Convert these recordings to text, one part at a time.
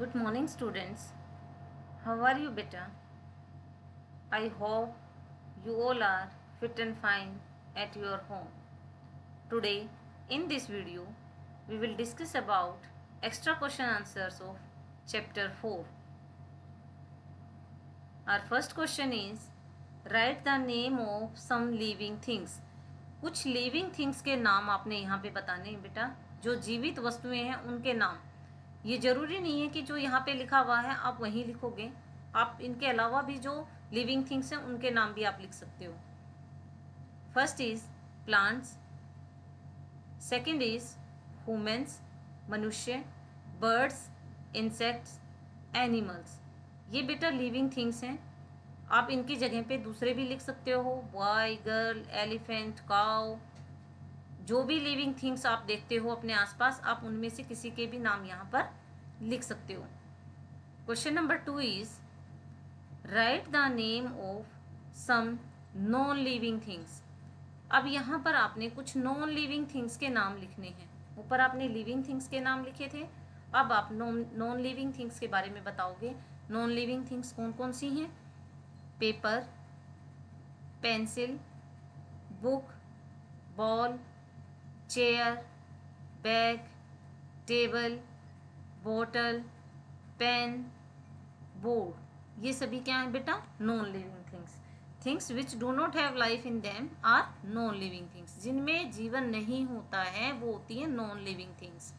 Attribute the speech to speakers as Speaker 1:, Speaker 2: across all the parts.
Speaker 1: Good morning, students. How are you, beta? I hope you all are fit and fine at your home. Today, in this video, we will discuss about extra question answers of chapter 4. Our first question is, write the name of some living things. कुछ living things के नाम आपने यहाँ पे बताने हैं बेटा, जो जीवित वस्तुएं हैं उनके नाम। ये जरूरी नहीं है कि जो यहाँ पे लिखा हुआ है आप वहीं लिखोगे, आप इनके अलावा भी जो लिविंग थिंग्स हैं उनके नाम भी आप लिख सकते हो। First is plants, second is humans मनुष्य, बर्ड्स, इंसेक्ट्स, एनिमल्स। ये बेटा लिविंग थिंग्स हैं। आप इनकी जगह पे दूसरे भी लिख सकते हो, बॉय, गर्ल, एलिफेंट, काउ। जो भी लिविंग थिंग्स आप देखते हो अपने आसपास, आप उनमें से किसी के भी नाम यहाँ पर लिख सकते हो। Question number 2 is write the name of some non living things. अब यहाँ पर आपने कुछ नॉन लिविंग थिंग्स के नाम लिखने हैं। ऊपर आपने लिविंग थिंग्स के नाम लिखे थे, अब आप नॉन लिविंग थिंग्स के बारे में बताओगे। नॉन लिविंग थिंग्स कौन कौन सी हैं? Paper, pencil, book, ball, chair, bag, table, बोतल, पेन, बोर्ड। ये सभी क्या है बेटा? Non living things. Things which do not have life in them are non living things. जिनमें जीवन नहीं होता है वो होती है नॉन लिविंग थिंग्स।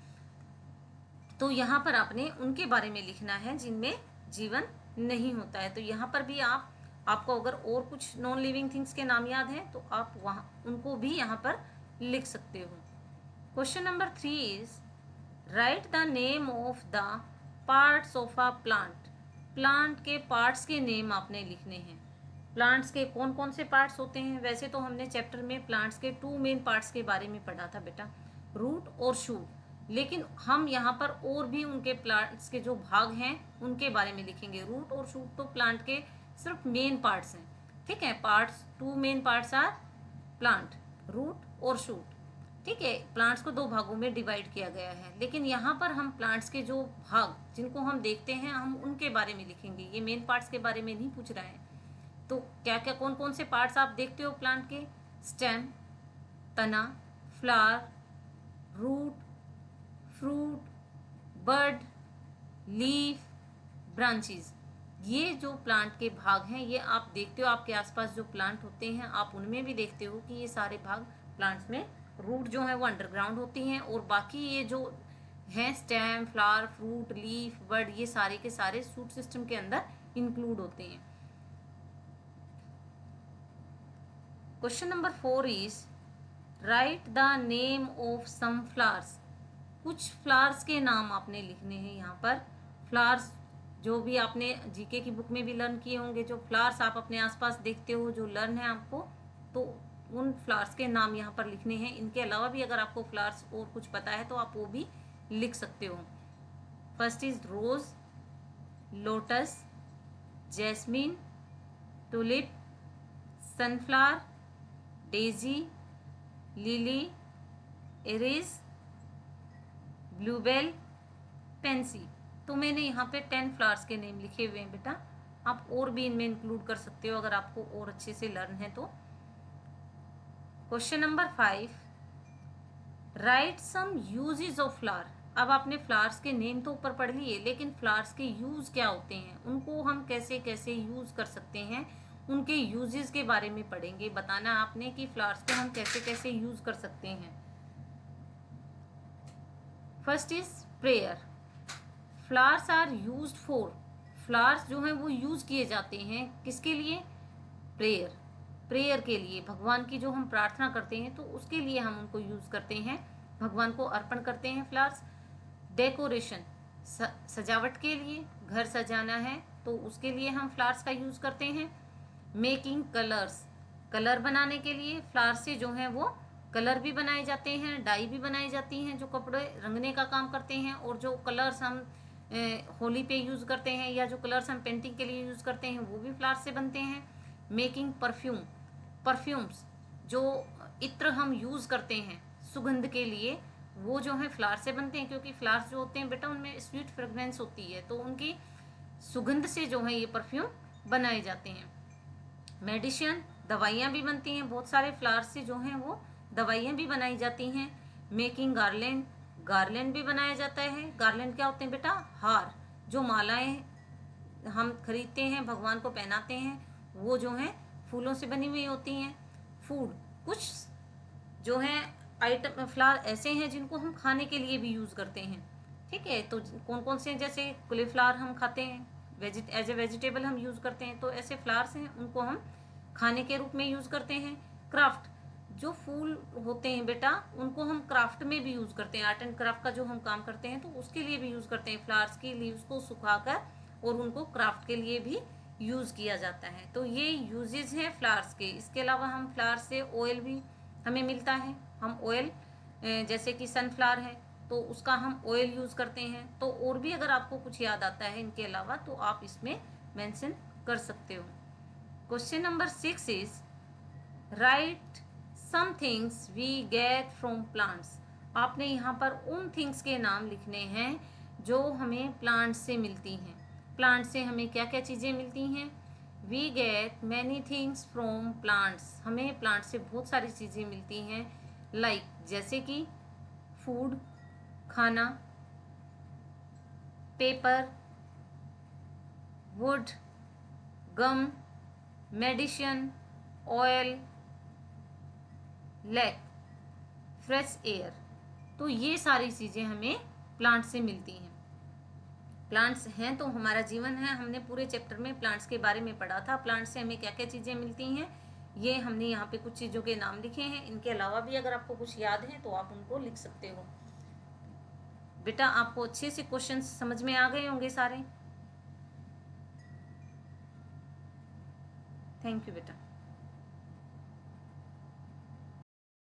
Speaker 1: तो यहाँ पर आपने उनके बारे में लिखना है जिनमें जीवन नहीं होता है। तो यहाँ पर भी आपको अगर और कुछ नॉन लिविंग थिंग्स के नाम याद हैं तो आप वहाँ उनको भी यहाँ पर लिख सकते हो। Question number 3 is write the name of the parts of a plant. Plant के पार्ट्स के नेम आपने लिखने हैं। प्लांट्स के कौन कौन से पार्ट्स होते हैं? वैसे तो हमने चैप्टर में प्लांट्स के 2 मेन पार्ट्स के बारे में पढ़ा था बेटा, रूट और शूट। लेकिन हम यहाँ पर और भी उनके प्लांट्स के जो भाग हैं उनके बारे में लिखेंगे। रूट और शूट तो प्लांट के सिर्फ मेन पार्ट्स हैं, ठीक है। Parts 2 main parts are plant, root और शूट, ठीक है। प्लांट्स को 2 भागों में डिवाइड किया गया है, लेकिन यहाँ पर हम प्लांट्स के जो भाग जिनको हम देखते हैं हम उनके बारे में लिखेंगे। ये मेन पार्ट्स के बारे में नहीं पूछ रहा है। तो क्या क्या कौन कौन से पार्ट्स आप देखते हो प्लांट के? स्टेम, तना, फ्लावर, रूट, फ्रूट, बड, लीफ, ब्रांचेस। ये जो प्लांट के भाग हैं ये आप देखते हो। आपके आसपास जो प्लांट होते हैं आप उनमें भी देखते हो कि ये सारे भाग प्लांट्स में, रूट जो है वो अंडरग्राउंड होती हैं और बाकी ये जो हैं स्टेम, फ्लावर, फ्रूट, लीफ, बड, ये सारे के सारे रूट सिस्टम के अंदर इंक्लूड होते हैं। Question number 4 is write the name of some flowers. कुछ फ्लावर्स के नाम आपने लिखने हैं यहाँ पर। फ्लावर्स जो भी आपने जीके की बुक में भी लर्न किए होंगे, जो फ्लावर्स आप अपने आसपास देखते हो, जो लर्न है आपको, तो उन फ्लावर्स के नाम यहाँ पर लिखने हैं। इनके अलावा भी अगर आपको फ्लावर्स और कुछ पता है तो आप वो भी लिख सकते हो। First is rose, lotus, jasmine, tulip, sunflower, daisy, lily, iris, bluebell, pansy. तो मैंने यहाँ पे 10 फ्लावर्स के नेम लिखे हुए हैं बेटा। आप और भी इनमें इंक्लूड कर सकते हो अगर आपको और अच्छे से लर्न है तो। Question number 5 write some uses of flower. अब आपने फ्लावर्स के नेम तो ऊपर पढ़ लिए, लेकिन फ्लावर्स के यूज क्या होते हैं, उनको हम कैसे कैसे यूज कर सकते हैं, उनके यूजेस के बारे में पढ़ेंगे। बताना आपने कि फ्लावर्स को हम कैसे कैसे यूज कर सकते हैं। First is prayer. Flowers are used for. Flowers जो हैं वो यूज किए जाते हैं किसके लिए? प्रेयर। प्रेयर के लिए, भगवान की जो हम प्रार्थना करते हैं तो उसके लिए हम उनको यूज करते हैं, भगवान को अर्पण करते हैं फ्लावर्स। डेकोरेशन, सजावट के लिए, घर सजाना है तो उसके लिए हम फ्लावर्स का यूज करते हैं। मेकिंग कलर्स, कलर बनाने के लिए फ्लावर से जो है वो कलर भी बनाए जाते हैं, डाई भी बनाई जाती हैं जो कपड़े रंगने का काम करते हैं। और जो कलर्स हम होली पे यूज करते हैं या जो कलर्स हम पेंटिंग के लिए यूज करते हैं वो भी फ्लावर से बनते हैं। मेकिंग परफ्यूम्स, जो इत्र हम यूज करते हैं सुगंध के लिए, वो जो है फ्लावर से बनते हैं, क्योंकि फ्लावर्स जो होते हैं बेटा उनमें स्वीट फ्रेग्रेंस होती है, तो उनकी सुगंध से जो है ये परफ्यूम बनाए जाते हैं। मेडिसिन, दवाइयाँ भी बनती हैं, बहुत सारे फ्लावर्स से जो हैं वो दवाइयाँ भी बनाई जाती हैं। मेकिंग गार्लैंड, गार्लैंड भी बनाया जाता है। गार्लैंड क्या होते हैं बेटा? हार, जो मालाएं हम खरीदते हैं, भगवान को पहनाते हैं, वो जो हैं फूलों से बनी हुई होती हैं। फूड, कुछ जो है आइटम फ्लावर ऐसे हैं जिनको हम खाने के लिए भी यूज़ करते हैं। ठीक है, तो कौन कौन से हैं? जैसे कॉलीफ्लावर हम खाते हैं, एज ए वेजिटेबल हम यूज़ करते हैं, तो ऐसे फ्लावर्स हैं उनको हम खाने के रूप में यूज़ करते हैं। क्राफ्ट, जो फूल होते हैं बेटा उनको हम क्राफ्ट में भी यूज़ करते हैं। आर्ट एंड क्राफ्ट का जो हम काम करते हैं तो उसके लिए भी यूज़ करते हैं। फ्लावर्स की लीव्स को सुखाकर और उनको क्राफ्ट के लिए भी यूज़ किया जाता है। तो ये यूजेज हैं फ्लावर्स के। इसके अलावा हम फ्लावर्स से ऑयल भी हमें मिलता है। हम ऑयल, जैसे कि सनफ्लावर है तो उसका हम ऑयल यूज़ करते हैं। तो और भी अगर आपको कुछ याद आता है इनके अलावा तो आप इसमें मेंशन कर सकते हो। Question number 6 is write some things we get from plants. आपने यहाँ पर उन थिंग्स के नाम लिखने हैं जो हमें प्लांट से मिलती हैं। प्लांट से हमें क्या क्या चीज़ें मिलती हैं? We get many things from plants. हमें प्लांट से बहुत सारी चीज़ें मिलती हैं। लाइक जैसे कि फूड, खाना, paper, wood, gum, medicine, oil, lac, fresh air. तो ये सारी चीज़ें हमें प्लांट से मिलती हैं। प्लांट्स हैं तो हमारा जीवन है। हमने पूरे चैप्टर में प्लांट्स के बारे में पढ़ा था। प्लांट से हमें क्या क्या चीज़ें मिलती हैं, ये हमने यहाँ पे कुछ चीज़ों के नाम लिखे हैं। इनके अलावा भी अगर आपको कुछ याद है तो आप उनको लिख सकते हो। बेटा आपको अच्छे से क्वेश्चंस समझ में आ गए होंगे सारे। थैंक यू बेटा।